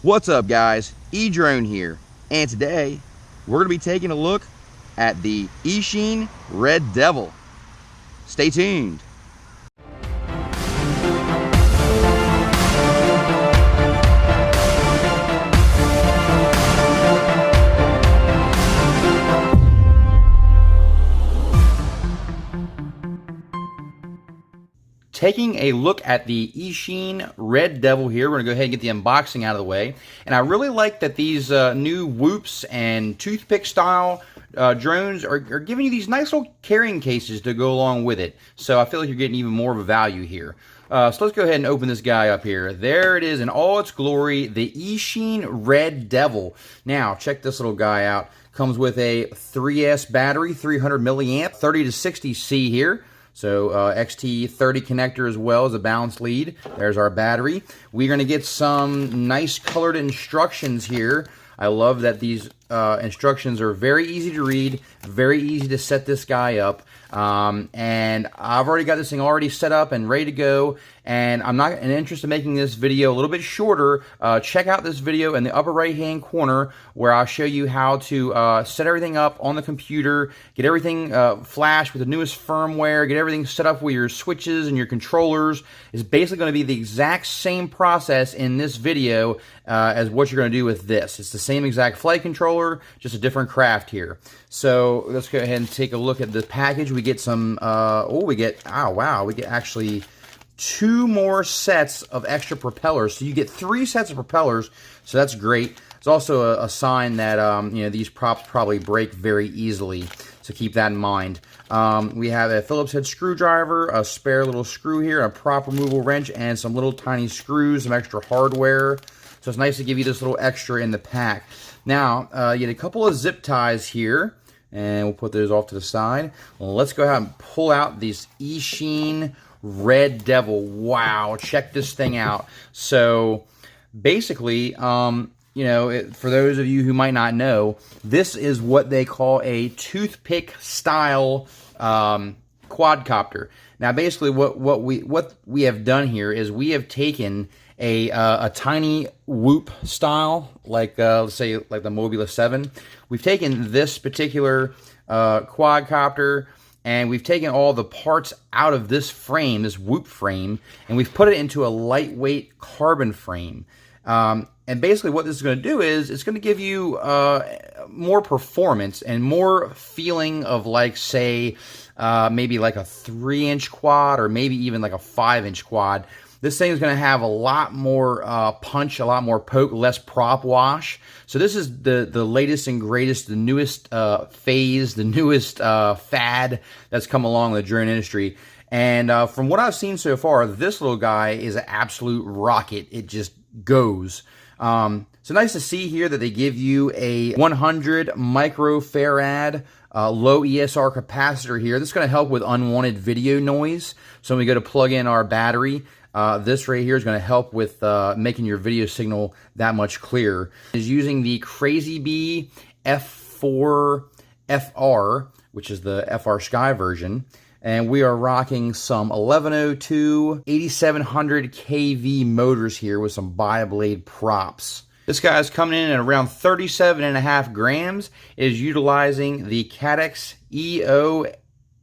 What's up, guys? Edrone here, and today we're going to be taking a look at the Eachine RedDevil. Stay tuned. Taking a look at the Eachine RedDevil here. We're going to go ahead and get the unboxing out of the way. And I really like that these new whoops and toothpick style drones are giving you these nice little carrying cases to go along with it. So I feel like you're getting even more of a value here. So let's go ahead and open this guy up here. There it is in all its glory, the Eachine RedDevil. Now, check this little guy out. Comes with a 3S battery, 300 milliamp, 30 to 60 C here. So XT30 connector as well as a balanced lead. There's our battery. We're going to get some nice colored instructions here. I love that these instructions are very easy to read, very easy to set this guy up. And I've already got this thing already set up and ready to go. And I'm not in interest in making this video a little bit shorter. Check out this video in the upper right hand corner where I'll show you how to set everything up on the computer, get everything flashed with the newest firmware, get everything set up with your switches and your controllers. It's basically going to be the exact same process in this video as what you're going to do with this. It's the same exact flight controller, just a different craft here. So let's go ahead and take a look at the package. We get some, we get actually 2 more sets of extra propellers. So you get 3 sets of propellers, so that's great. It's also a sign that these props probably break very easily, so keep that in mind. We have a Phillips head screwdriver, a spare little screw here, a prop removal wrench, and some little tiny screws, some extra hardware. So it's nice to give you this little extra in the pack. Now, you get a couple of zip ties here, and we'll put those off to the side. Well, let's go ahead and pull out these Eachine RedDevil. Wow, check this thing out. So basically, for those of you who might not know, this is what they call a toothpick style quadcopter. Now, basically, what we have done here is we have taken a tiny whoop style, like let's say like the Mobula 7. We've taken this particular quadcopter, and we've taken all the parts out of this frame, this whoop frame, and we've put it into a lightweight carbon frame. And basically what this is going to do is it's going to give you more performance and more feeling of, like, say, maybe like a 3-inch quad or maybe even like a 5-inch quad. This thing is going to have a lot more punch, a lot more poke, less prop wash. So this is the latest and greatest, the newest phase, the newest fad that's come along in the drone industry. And from what I've seen so far, this little guy is an absolute rocket. It just goes. So nice to see here that they give you a 100 microfarad low ESR capacitor here. This is going to help with unwanted video noise. So when we go to plug in our battery, this right here is going to help with making your video signal that much clearer. It's using the Crazybee F4 FR, which is the Frsky version. And we are rocking some 1102 8700 kV motors here with some bi-blade props. This guy is coming in at around 37.5 grams. It is utilizing the Caddx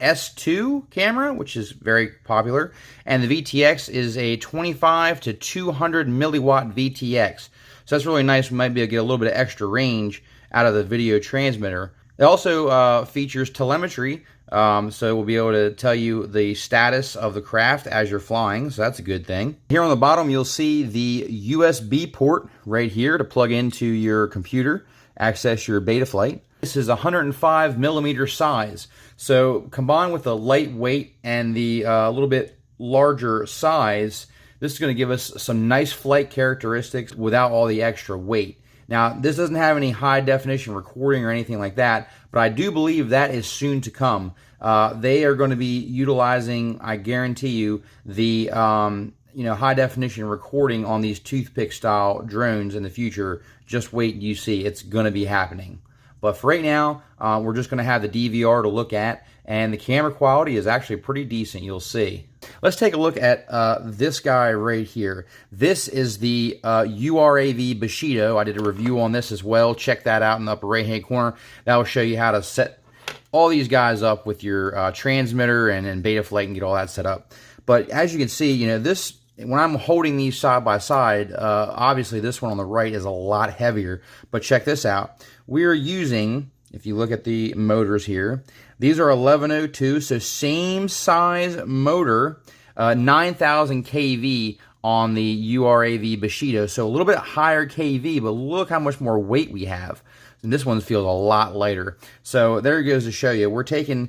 EOS2 camera, which is very popular. And the VTX is a 25 to 200 milliwatt VTX. So that's really nice. We might be able to get a little bit of extra range out of the video transmitter. It also features telemetry, so we'll be able to tell you the status of the craft as you're flying, so that's a good thing. Here on the bottom, you'll see the USB port right here to plug into your computer, access your Betaflight. This is 105 millimeter size, so combined with the lightweight and the little bit larger size, this is going to give us some nice flight characteristics without all the extra weight. Now, this doesn't have any high definition recording or anything like that, but I do believe that is soon to come. They are going to be utilizing, I guarantee you, the high definition recording on these toothpick style drones in the future. Just wait and you see, it's going to be happening. But for right now, we're just going to have the DVR to look at, and the camera quality is actually pretty decent, you'll see. Let's take a look at this guy right here. This is the URAV Bushido. I did a review on this as well. Check that out in the upper right-hand corner. That will show you how to set all these guys up with your transmitter and Betaflight and get all that set up. But as you can see, you know, this, when I'm holding these side by side, obviously this one on the right is a lot heavier. But check this out. We're using, if you look at the motors here, these are 1102, so same size motor, 9,000 kV on the URAV Bushido, so a little bit higher kV, but look how much more weight we have. And this one feels a lot lighter. So there it goes to show you. We're taking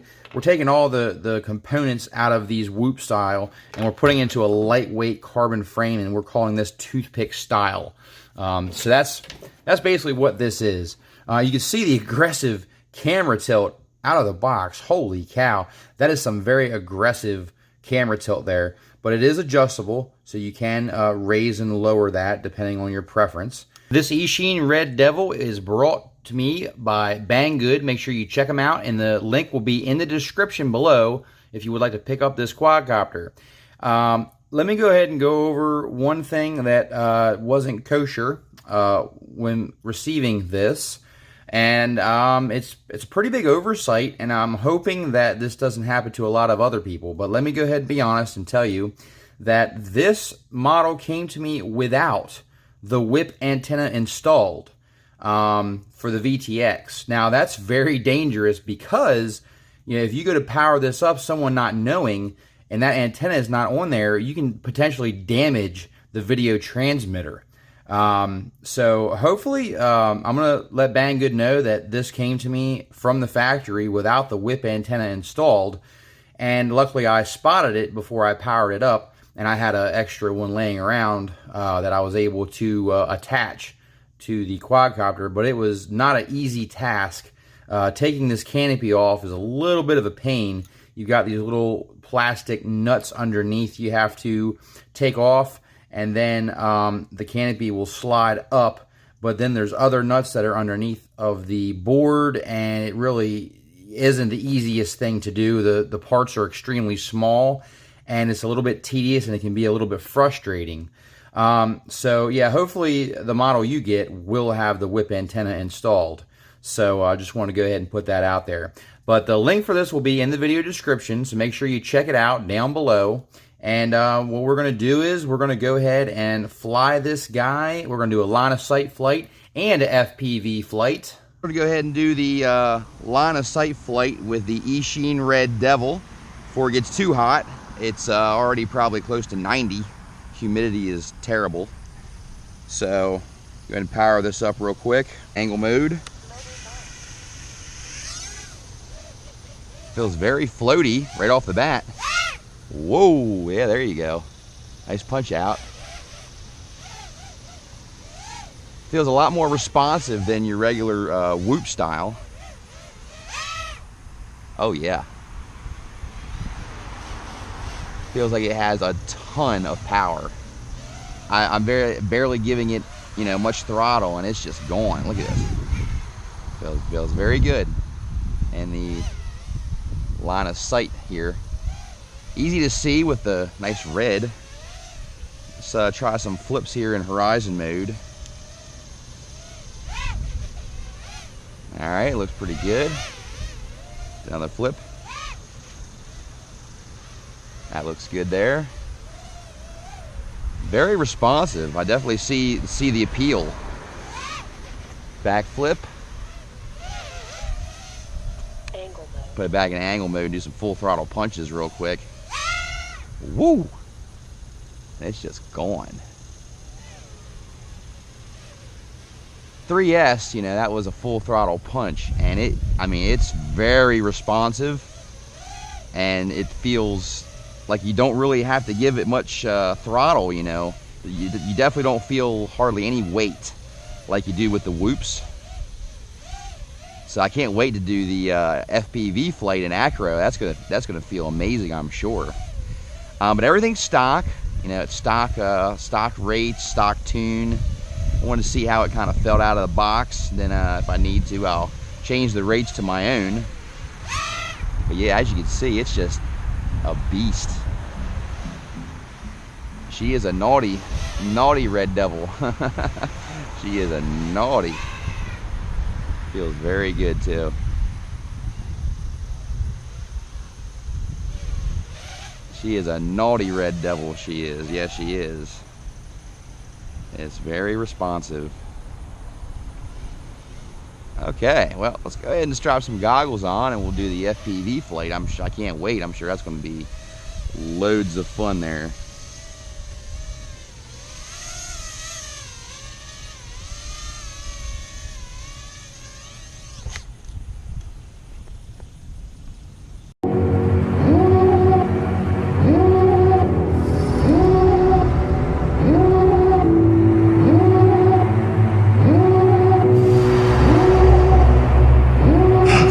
all the components out of these Whoop style, and we're putting into a lightweight carbon frame, and we're calling this toothpick style. So that's basically what this is. You can see the aggressive camera tilt out of the box. Holy cow, that is some very aggressive camera tilt there, but it is adjustable, so you can raise and lower that depending on your preference. This Eachine RedDevil is brought to me by Banggood. Make sure you check them out, and the link will be in the description below if you would like to pick up this quadcopter. Let me go ahead and go over one thing that wasn't kosher when receiving this. And it's a pretty big oversight, and I'm hoping that this doesn't happen to a lot of other people. But let me go ahead and be honest and tell you that this model came to me without the whip antenna installed for the VTX. Now, that's very dangerous because, you know, if you go to power this up, someone not knowing, and that antenna is not on there, you can potentially damage the video transmitter. So hopefully, I'm going to let Banggood know that this came to me from the factory without the whip antenna installed. And luckily I spotted it before I powered it up, and I had an extra one laying around, that I was able to, attach to the quadcopter, but it was not an easy task. Taking this canopy off is a little bit of a pain. You've got these little plastic nuts underneath you have to take off, and then the canopy will slide up, but then there's other nuts that are underneath of the board, and it really isn't the easiest thing to do. The parts are extremely small, and it's a little bit tedious, and it can be a little bit frustrating. So yeah, hopefully the model you get will have the whip antenna installed. So I just want to go ahead and put that out there. But the link for this will be in the video description, so make sure you check it out down below. And what we're going to do is we're going to go ahead and fly this guy. We're going to do a line of sight flight and a FPV flight. We're going to go ahead and do the line of sight flight with the Eachine RedDevil before it gets too hot. It's already probably close to 90. Humidity is terrible. So go ahead and power this up real quick. Angle mode. Feels very floaty right off the bat. Whoa, yeah, there you go. Nice punch out. Feels a lot more responsive than your regular Whoop style. Oh yeah. Feels like it has a ton of power. I'm barely giving it, you know, much throttle, and it's just going. Look at this. Feels very good. And the line of sight here, easy to see with the nice red. Let's try some flips here in horizon mode. All right, looks pretty good. Another flip. That looks good there. Very responsive. I definitely see the appeal. Back flip. Angle mode. Put it back in angle mode and do some full throttle punches real quick. Woo! It's just going. 3S, you know, that was a full throttle punch, and it's very responsive, and it feels like you don't really have to give it much throttle, you know. You definitely don't feel hardly any weight like you do with the Whoops. So I can't wait to do the FPV flight in acro. That's gonna feel amazing, I'm sure. But everything's stock, you know, it's stock rates, stock tune. I wanted to see how it kind of felt out of the box. Then if I need to, I'll change the rates to my own. But yeah, as you can see, it's just a beast. She is a naughty, naughty red devil. She is a naughty. Feels very good too. She is a naughty red devil, she is. Yes, she is. It's very responsive. Okay, well, let's go ahead and strap some goggles on and we'll do the FPV flight. I can't wait. I'm sure that's going to be loads of fun there.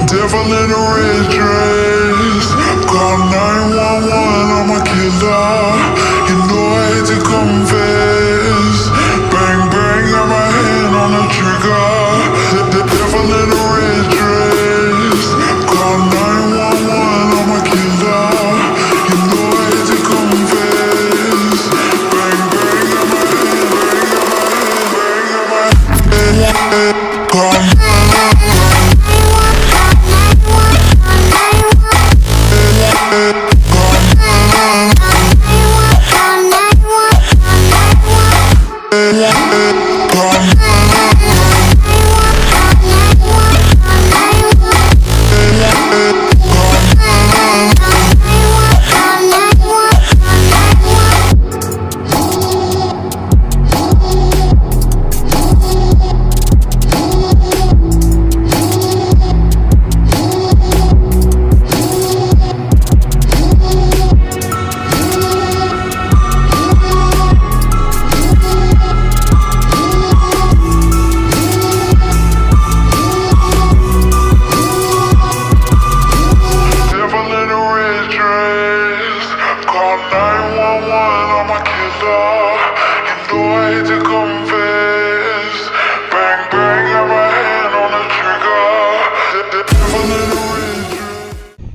Devil in a red dress, call 911, I'm a killer. You know I hate to confess. Bang bang, got my hand on the trigger. The devil in a red dress, call 911, I'm a killer. You know I hate to confess. Bang bang, got my hand, call 911.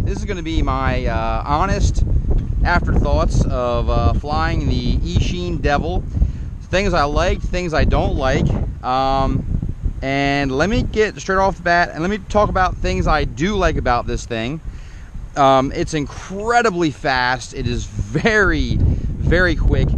This is going to be my honest afterthoughts of flying the Eachine Devil. Things I liked, things I don't like. And let me get straight off the bat and let me talk about things I do like about this thing. It's incredibly fast. It is very, very quick.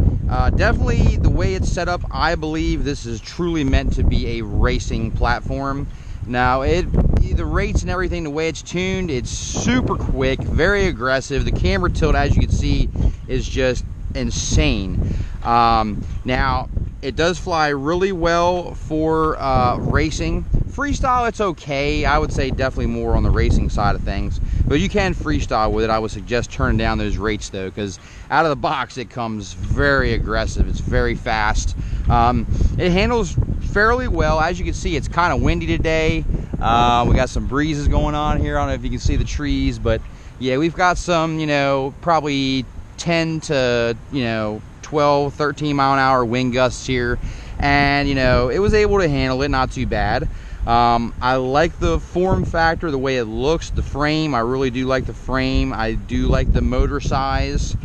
Definitely the way it's set up, I believe this is truly meant to be a racing platform. Now, the rates and everything, the way it's tuned, it's super quick, very aggressive. The camera tilt, as you can see, is just insane. Now, it does fly really well for racing. Freestyle, it's okay. I would say definitely more on the racing side of things. But you can freestyle with it. I would suggest turning down those rates, though, because out of the box, it comes very aggressive. It's very fast. It handles fairly well. As you can see, it's kind of windy today. We got some breezes going on here. I don't know if you can see the trees, but yeah, we've got some, probably 10 to, 12, 13 mile an hour wind gusts here. And, it was able to handle it, not too bad. I like the form factor, the way it looks, the frame. I really do like the frame. I do like the motor size.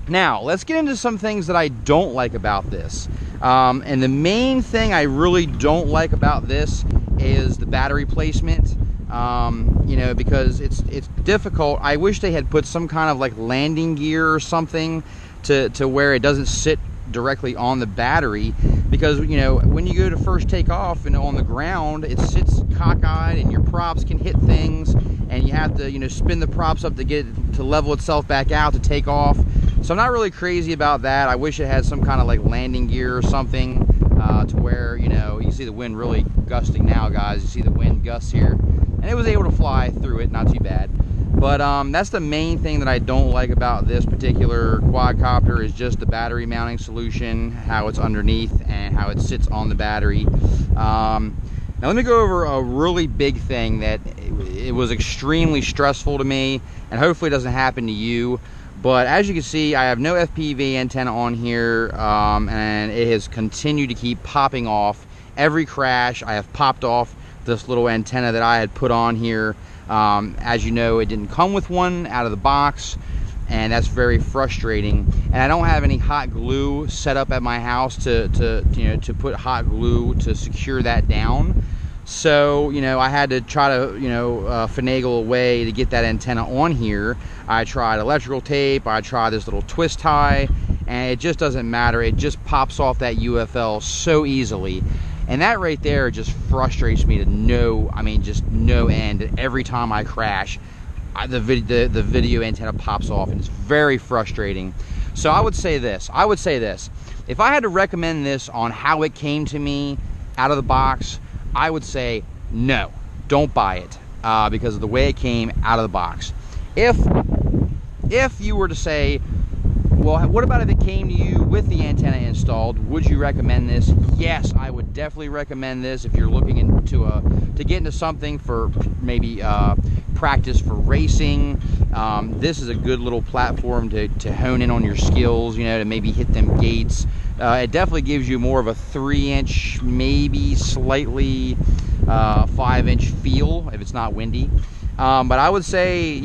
Now, let's get into some things that I don't like about this. And the main thing I really don't like about this is the battery placement. Because it's difficult. I wish they had put some kind of like landing gear or something to where it doesn't sit directly on the battery, because when you go to first take off and on the ground, it sits cockeyed and your props can hit things, and you have to spin the props up to get it to level itself back out to take off. So I'm not really crazy about that. I wish it had some kind of like landing gear or something to where you can see the wind really gusting now, guys. You see the wind gusts here, and it was able to fly through it, not too bad. But that's the main thing that I don't like about this particular quadcopter, is just the battery mounting solution, how it's underneath and how it sits on the battery. Now let me go over a really big thing that it was extremely stressful to me, and hopefully it doesn't happen to you. But as you can see, I have no FPV antenna on here, and it has continued to keep popping off. Every crash, I have popped off this little antenna that I had put on here. As you know, it didn't come with one out of the box, and that's very frustrating. And I don't have any hot glue set up at my house to put hot glue to secure that down. So, I had to try to, finagle a way to get that antenna on here. I tried electrical tape, I tried this little twist tie, and it just doesn't matter. It just pops off that UFL so easily. And that right there just frustrates me to just no end. Every time I crash, the video antenna pops off, and it's very frustrating. So I would say this. If I had to recommend this on how it came to me out of the box, I would say no, don't buy it because of the way it came out of the box. If you were to say, well, what about if it came to you with the antenna installed? Would you recommend this? Yes, I would definitely recommend this if you're looking to get into something for maybe practice for racing. This is a good little platform to hone in on your skills, to maybe hit them gates. It definitely gives you more of a 3-inch, maybe slightly 5-inch feel if it's not windy. But I would say,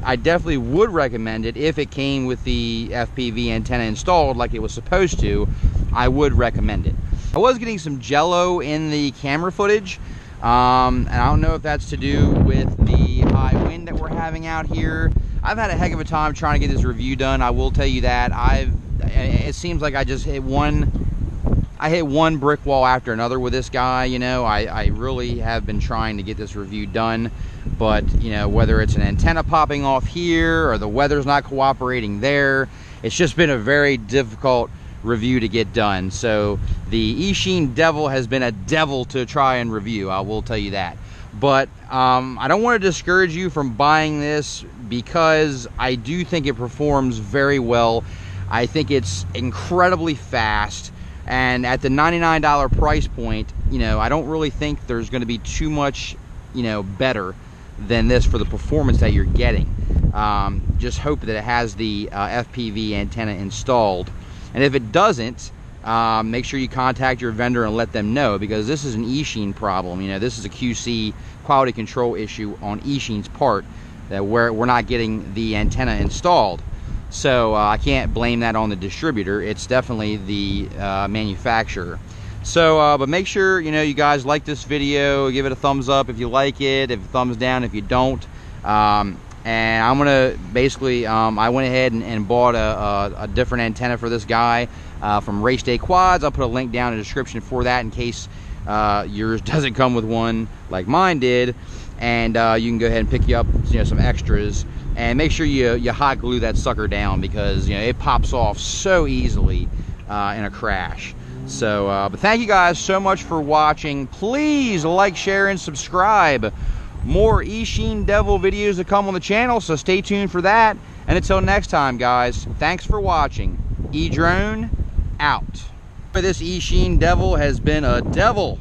I definitely would recommend it if it came with the FPV antenna installed like it was supposed to. I would recommend it. I was getting some jello in the camera footage, and I don't know if that's to do with the high wind that we're having out here. I've had a heck of a time trying to get this review done. I will tell you that. It seems like I just hit one brick wall after another with this guy. I really have been trying to get this review done, but whether it's an antenna popping off here or the weather's not cooperating there, it's just been a very difficult review to get done. So the Eachine Devil has been a devil to try and review, I will tell you that. But I don't want to discourage you from buying this because I do think it performs very well. I think it's incredibly fast, and at the $99 price point, I don't really think there's going to be too much, better than this for the performance that you're getting. Just hope that it has the FPV antenna installed, and if it doesn't, make sure you contact your vendor and let them know, because this is an Eachine problem. This is a QC quality control issue on Eachine's part, that we're not getting the antenna installed. So I can't blame that on the distributor. It's definitely the manufacturer. So, but make sure, you guys like this video, give it a thumbs up if you like it, if a thumbs down if you don't. And I'm gonna basically, I went ahead and bought a different antenna for this guy from Race Day Quads. I'll put a link down in the description for that in case yours doesn't come with one like mine did. And you can go ahead and pick you up, some extras. And make sure you hot glue that sucker down, because it pops off so easily in a crash. So, but thank you guys so much for watching. Please like, share, and subscribe. More Eachine Devil videos to come on the channel, so stay tuned for that. And until next time, guys, thanks for watching. Edrone out. This Eachine Devil has been a devil.